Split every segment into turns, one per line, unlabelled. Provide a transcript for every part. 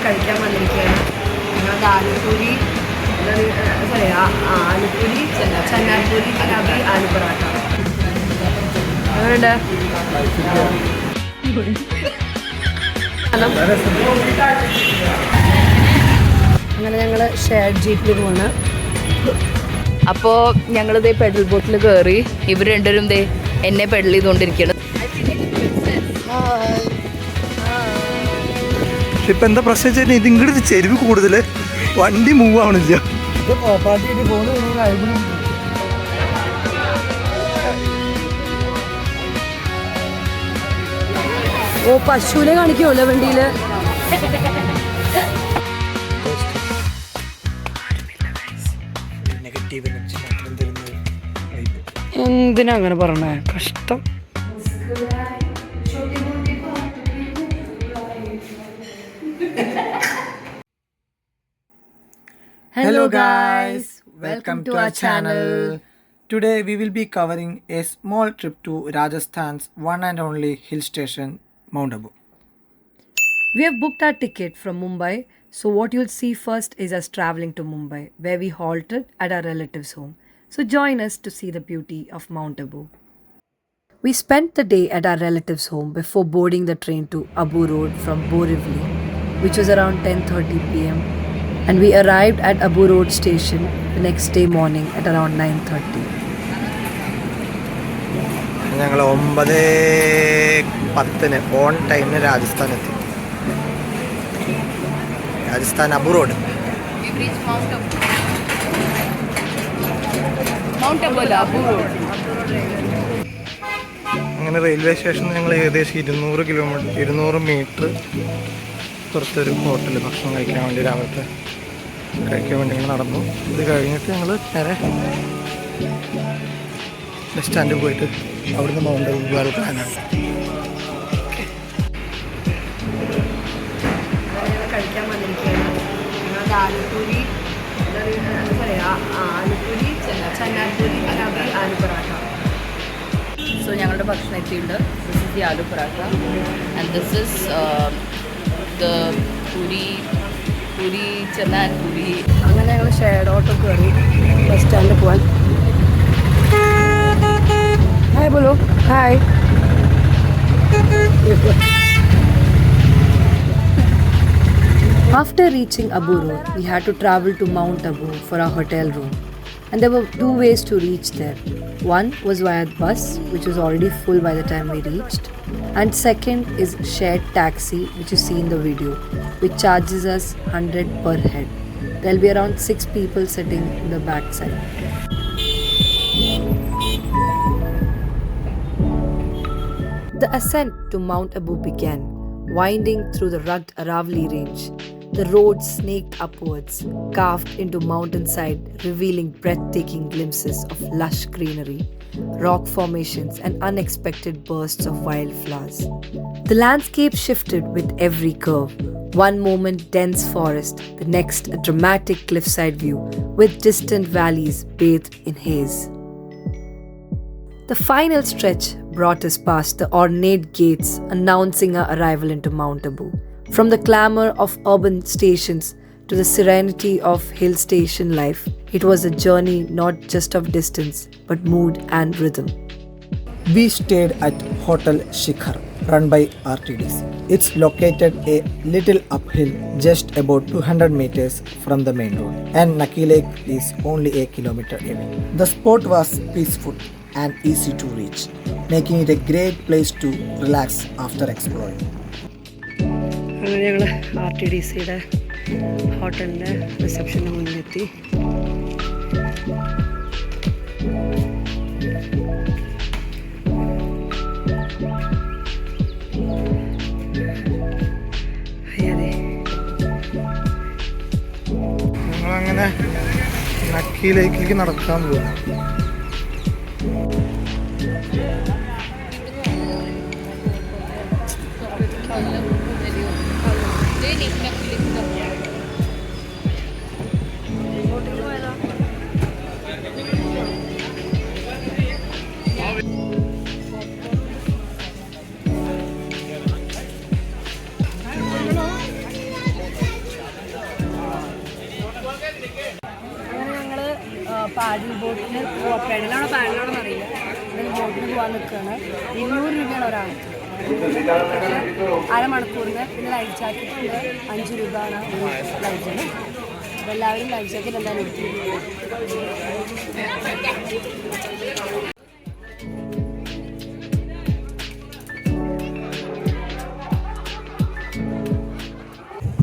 കഴിക്കാൻ വന്നിരിക്കുകയാണ്. ഞങ്ങളുടെ ആലുപൂരി ആലുപൂരി ചന്നാർപൂരി ജിലാബി ആലു പൊറാട്ട. അങ്ങനെയുണ്ട്. അങ്ങനെ ഞങ്ങൾ ഷെയർഡ് ജീപ്പിൽ പോവാണ്.
അപ്പോൾ ഞങ്ങളിതേ പെഡൽ ബോട്ടിൽ കയറി. ഇവർ രണ്ടുപേരും ദേ എന്നെ പെഡൽ ചെയ്തുകൊണ്ടിരിക്കുകയാണ്.
ഇപ്പം എന്താ പ്രശ്നം വെച്ചാൽ ഇത് ഇങ്ങോട്ട് ചെരുവ് കൂടുതൽ വണ്ടി മൂവ് ആവണില്ല.
ഓ പശുവിനെ കാണിക്കുമല്ലോ വണ്ടിയിൽ. എന്തിനാ അങ്ങനെ പറഞ്ഞേ? കഷ്ടം.
Hello guys, welcome to our channel. Today we will be covering a small trip to Rajasthan's one and only hill station, Mount Abu.
We have booked our ticket from Mumbai, so what you'll see first is us traveling to Mumbai, where we halted at our relatives' home. So join us to see the beauty of Mount Abu. We spent the day at our relatives' home before boarding the train to Abu Road from Borivali, which was around 10:30 p.m. and we arrived at Abu Road station the next day morning at around 9:30.
ഞങ്ങൾ 9:10 on ടൈമിന് രാജസ്ഥാൻ എത്തി. Rajasthan Abu road. അങ്ങനെ railway സ്റ്റേഷനിൽ ഞങ്ങൾ ഏകദേശം 200 metre പുറത്തൊരു ഹോട്ടലിൽ ഭക്ഷണം കഴിക്കാൻ വേണ്ടി രാവിലത്തെ കഴിക്കാൻ വേണ്ടി ഞങ്ങൾ നടന്നു. ഇത് കഴിഞ്ഞിട്ട് ഞങ്ങൾ നേരെ ബസ് സ്റ്റാൻഡിൽ പോയിട്ട് അവിടുന്ന് മൗണ്ട് അബു പോകാനുള്ള പ്ലാനാണ്.
കഴിക്കാൻ വന്നിരിക്കുകയാണ്. ഞങ്ങളുടെ ആലുപൂരി ചന്നാർപൂരി ജിലാബി ആലു പൊറാട്ട.
സോ ഞങ്ങളുടെ ഭക്ഷണം എത്തിയിട്ടുണ്ട്. This is the aloo paratha and this is the puri chana puri.
അങ്ങനെ ഞങ്ങൾ ഷെയർഡ് ഓട്ടോ കയറി ബസ് സ്റ്റാൻഡിൽ പോകാൻ. ഹായ് ബോലോ hi. After reaching Abu Road, we had to travel to Mount Abu for our hotel room. And there were two ways to reach there. One was via bus, which was already full by the time we reached. And second is shared taxi, which you see in the video, which charges us 100 per head. There'll be around 6 people sitting in the back side. The ascent to Mount Abu began, winding through the rugged Aravalli range. The road snaked upwards, carved into mountainside, revealing breathtaking glimpses of lush greenery, rock formations, and unexpected bursts of wildflowers. The landscape shifted with every curve. One moment dense forest, the next a dramatic cliffside view with distant valleys bathed in haze. The final stretch brought us past the ornate gates announcing our arrival into Mount Abu. From the glamour of urban stations to the serenity of hill station life, it was a journey not just of distance but mood and rhythm.
We stayed at Hotel Shikhar, run by RTDs. It's located a little uphill, just about 200 meters from the main road, and Naki Lake is only a kilometer away. The spot was peaceful and easy to reach, making it a great place to relax after exploring.
അങ്ങനെ ഞങ്ങൾ RTDCയുടെ ഹോട്ടലിൻ്റെ റിസപ്ഷന് മുന്നിലെത്തി.
ഞങ്ങളങ്ങനെ നക്കിയിലേക്ക് നടക്കാൻ പോകും.
പാഡിൽ ബോട്ടിന് പെടലാണോ പാഡിലാണോ അറിയില്ല. ബോട്ടിന് പോകാൻ നിൽക്കുകയാണ്. 200 രൂപയാണ് ഒരാൾ. അരമണിക്കൂറിന്. പിന്നെ ലൈഫ് ജാക്കറ്റ് ഉണ്ട്, 5 രൂപയാണ് ലൈഫ് ജാക്കറ്റ്. അപ്പോൾ എല്ലാവരും ലൈഫ് ജാക്കറ്റ് എന്തായാലും എടുത്തു.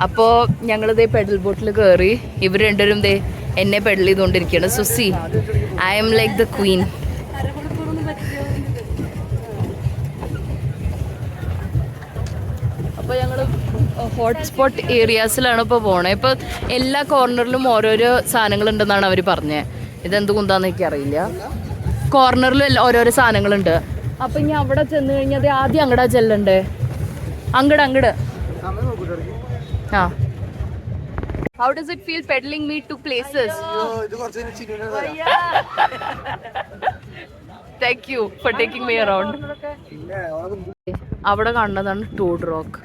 അപ്പോൾ ഞങ്ങളിതേ പെഡൽ ബോട്ടിൽ കയറി. ഇവർ രണ്ടുപേരും ദേ എന്നെ പെഡൽ ചെയ്തുകൊണ്ടിരിക്കുകയാണ്. Susie, I'm like the queen. അപ്പോൾ ഞങ്ങൾ ഹോട്ട്സ്പോട്ട് ഏരിയാസിലാണ് ഇപ്പോൾ പോണേ. ഇപ്പോൾ എല്ലാ കോർണറിലും ഓരോരോ സാധനങ്ങളുണ്ടെന്നാണ് അവർ പറഞ്ഞത്. ഇതെന്ത് കുന്താന്ന് എനിക്കറിയില്ല. കോർണറിലും ഓരോരോ സാധനങ്ങളുണ്ട്. അപ്പം ഇനി അവിടെ ചെന്ന് കഴിഞ്ഞാൽ അത് ആദ്യം അങ്ങടാ ചെല്ലണ്ടേ? അങ്ങട്. ആ. How does it feel pedaling me to places? Thank you for taking me around. അവിടെ കാണുന്നതാണ് toad rock.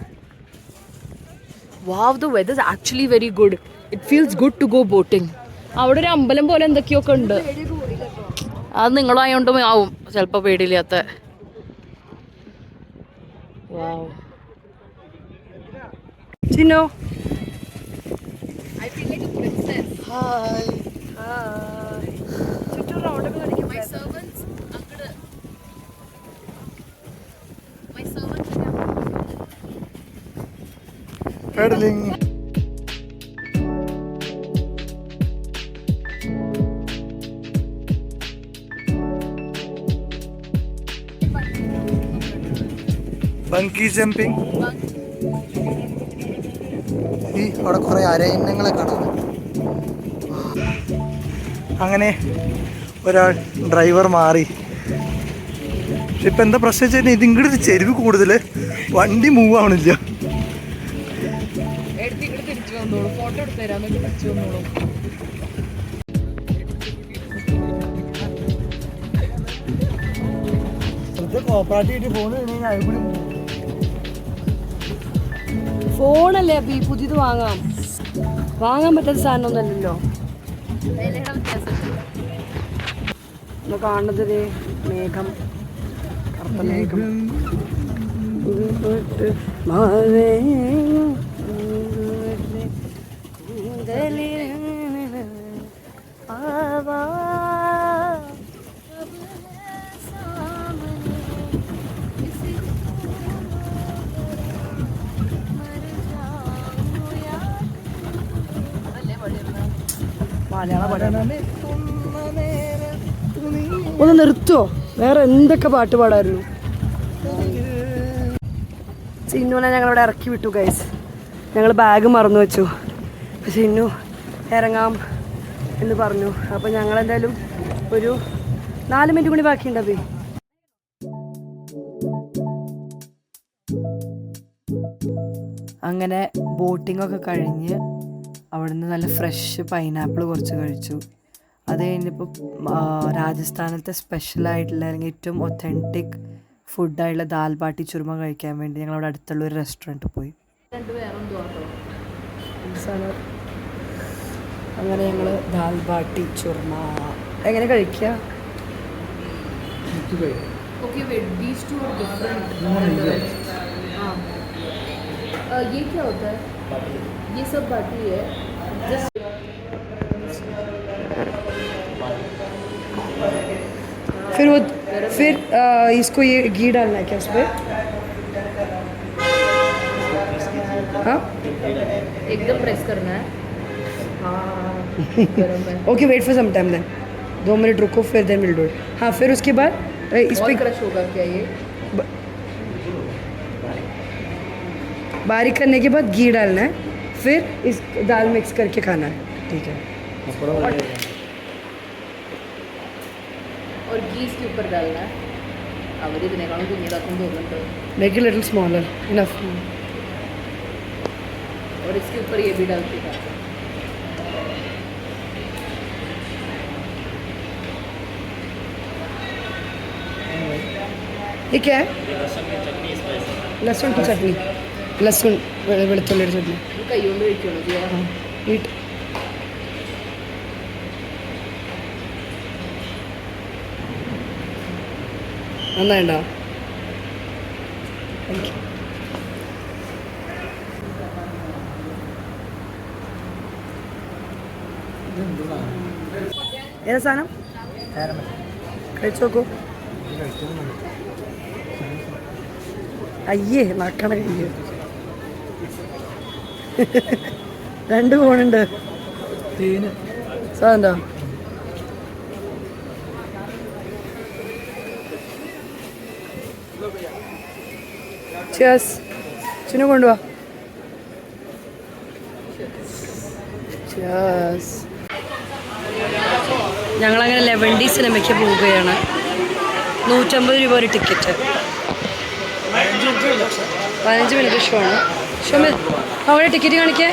Wow, the weather is actually very good. It feels good to go boating. അവിടെ ഒരു അമ്പലം പോലെ എന്തൊക്കെയൊക്കെ ഉണ്ട്. അത് നിങ്ങളായോണ്ട് ആവും ചിലപ്പോൾ പേടിയില്ലാത്ത. Wow.
Chinnu,
I feel like a princess.
Hi.
ചുറ്റും റൗണ്ടൊക്കെ കളിക്കും.
My servants, അങ്ങട്. My servants.
Pedaling. Bungee jumping. അവിടെ കുറേ അരയന്നങ്ങളെ കാണാം. അങ്ങനെ ഒരാൾ ഡ്രൈവർ മാറി. പക്ഷെ ഇപ്പം എന്താ പ്രശ്നം വെച്ചാൽ ഇതിങ്ങോട്ട് ചെരുവ് കൂടുതൽ, വണ്ടി മൂവ് ആവണില്ല.
തിരിച്ചു വന്നോളൂ, ഫോട്ടോ എടുത്ത് തരാം, തിരിച്ചു വന്നോളൂ.
ഫോണല്ലേ അപ്പൊ ഈ പുതിയത് വാങ്ങാൻ പറ്റാത്ത സാധനമൊന്നുമല്ലല്ലോ. കാണുന്നത് മേഘം, കറുത്ത മേഘം. ഒന്ന് നിർത്തുവോ? വേറെ എന്തൊക്കെ പാട്ട് പാടായിരുന്നു. ചിന്നുവിനെ ഞങ്ങളിവിടെ ഇറക്കി വിട്ടു ഗൈസ്. ഞങ്ങൾ ബാഗ് മറന്നു വെച്ചു. പക്ഷെ ചിന്നു ഇറങ്ങാം എന്ന് പറഞ്ഞു. അപ്പോൾ ഞങ്ങളെന്തായാലും ഒരു 4 മിനിറ്റ് കൂടി ബാക്കിയുണ്ടേ. അങ്ങനെ ബോട്ടിങ്ങൊക്കെ കഴിഞ്ഞ് അവിടുന്ന് നല്ല ഫ്രഷ് പൈനാപ്പിൾ കുറച്ച് കഴിച്ചു. അത് കഴിഞ്ഞപ്പോൾ രാജസ്ഥാനത്തെ സ്പെഷ്യലായിട്ടുള്ള അല്ലെങ്കിൽ ഏറ്റവും ഒത്തൻറ്റിക് ഫുഡായിട്ടുള്ള ദാൽ ബാട്ടി ചുർമ കഴിക്കാൻ വേണ്ടി ഞങ്ങളവിടെ അടുത്തുള്ള ഒരു റെസ്റ്റോറൻറ്റ് പോയി. അങ്ങനെ ഞങ്ങൾ ദാൽ ബാട്ടി ചുർമ എങ്ങനെ കഴിക്കുക?
Okay, wait, these two are different. ये क्या होता है? ये सब बाटी है. Just
फिर इसको ये घी डालना है क्या उस पर? हाँ,
एकदम प्रेस करना है. हाँ, गरम है.
Okay, wait for some time then. 2 minute रुको, फिर देन विल डू इट. हाँ, फिर उसके बाद इस
और
पे
क्रश होगा क्या ये?
बारीक करने के बाद घी डालना है, फिर इस दाल मिक्स करके खाना है. ठीक है.
और घी इसके ऊपर डालना है. अब ഇതിനെ കാണും കുഞ്ഞിതാക്കും തോന്നുന്നുണ്ട്.
Make it a little smaller. Enough.
और इसके ऊपर ये भी डाल देगा.
ये क्या है? लहसुन की चटनी. लहसुन വെളുത്തുള്ളിയുടെ ചട്നി.
കൈ കൊണ്ട് കഴിക്കണം ചെയ്യാം.
ഈട്ട്. നന്നായിട്ടോ? ഏതാ സാധനം? കഴിച്ചു നോക്കൂ. അയ്യേ നക്കണ കഴിയ 2 ഫോണുണ്ട്. സാധനം ചേസ് ചിന്നു കൊണ്ടുവാ. ചേസ്. ഞങ്ങളങ്ങനെ 11D സിനിമയ്ക്ക് പോവുകയാണ്. 150 രൂപ ഒരു ടിക്കറ്റ്. 15 മിനിറ്റ് ഷോ ആണ്. ഷോമ അവിടെ ടിക്കറ്റ് കാണിക്കേ.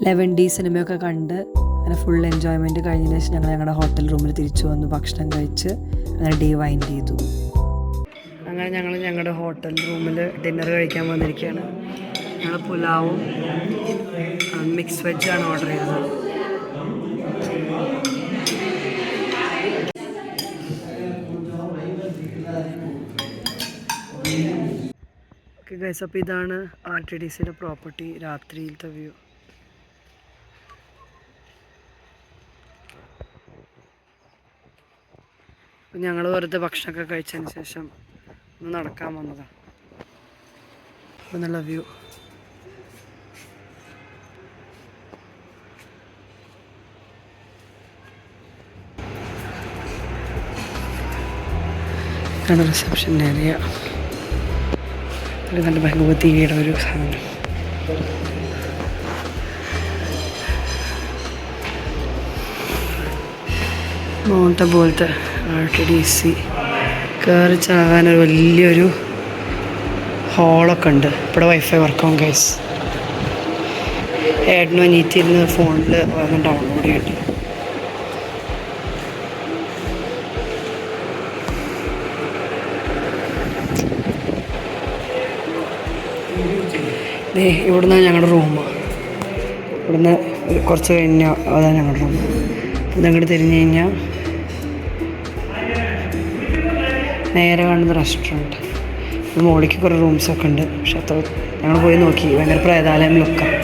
ലെവൻ ഡി സിനിമയൊക്കെ കണ്ട് അങ്ങനെ ഫുൾ എൻജോയ്മെൻറ്റ് കഴിഞ്ഞതിന് ശേഷം ഞങ്ങൾ ഞങ്ങളുടെ ഹോട്ടൽ റൂമിൽ തിരിച്ചു വന്നു. ഭക്ഷണം കഴിച്ച് അങ്ങനെ ഡേ വൈൻഡ് ചെയ്തു. അങ്ങനെ ഞങ്ങൾ ഞങ്ങളുടെ ഹോട്ടൽ റൂമിൽ ഡിന്നർ കഴിക്കാൻ വന്നിരിക്കുകയാണ്. ഞങ്ങൾ പുലാവും മിക്സ് വെജാണ് ഓർഡർ ചെയ്തത്. ഓക്കെ ഗൈസ്, അപ്പോൾ ഇതാണ് RTDCയുടെ പ്രോപ്പർട്ടി. രാത്രിയിലത്തെ വ്യൂ. ഞങ്ങൾ വെറുതെ ഭക്ഷണമൊക്കെ കഴിച്ചതിന് ശേഷം ഒന്ന് നടക്കാൻ വന്നതാണ്. അപ്പോൾ നല്ല വ്യൂ. ഇതാണ് റിസപ്ഷൻ ഏരിയ. ഇത് നല്ല ഭഗവതിയുടെ ഒരു സാധനം. മൗണ്ട പോലത്തെ RTDC കയറി ചാകാനൊരു വലിയൊരു ഹോളൊക്കെ ഉണ്ട്. ഇവിടെ വൈഫൈ വർക്കാവും ഗൈസ്. ഏട്ടനും അനിയത്തിരുന്ന് ഫോണിൽ വേഗം ഡൗൺലോഡ് ചെയ്യട്ടെ. ഇവിടുന്ന് ഞങ്ങളുടെ റൂം. ഇവിടുന്ന് കുറച്ച് കഴിഞ്ഞാൽ അതാണ് ഞങ്ങളുടെ റൂം. ഇതങ്ങോട്ട് തിരിഞ്ഞ് കഴിഞ്ഞാൽ നേരെ കാണുന്ന റെസ്റ്റോറൻറ്റ്. ഇത് മോളിക്ക് കുറേ റൂംസൊക്കെ ഉണ്ട്. പക്ഷെ അത്ര ഞങ്ങൾ പോയി നോക്കി, ഭയങ്കര പ്രേതാലയം ലുക്കാണ്.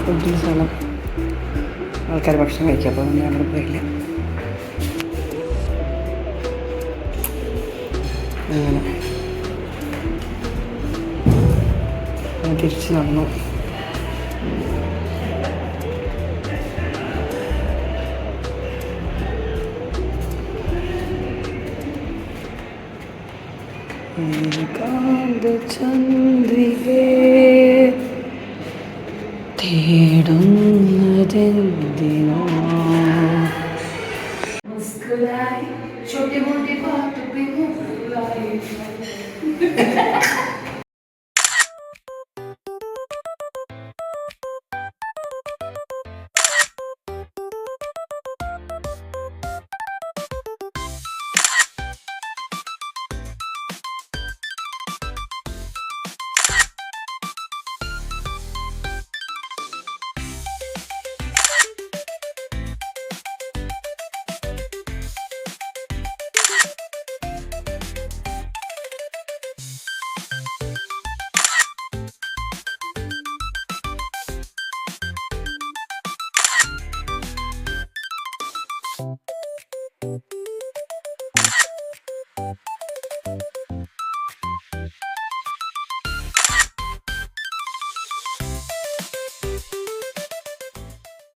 ഫുഡിൻ്റെ സ്ഥലം, ആൾക്കാർ ഭക്ഷണം കഴിക്കുക. അപ്പോൾ ഞങ്ങൾ പോയില്ല. അങ്ങനെ തിരിച്ച് നടന്നു. ചന്ദ്രികേ തേടുന്നതെന്തിനോ. छोटी मोटी बात पे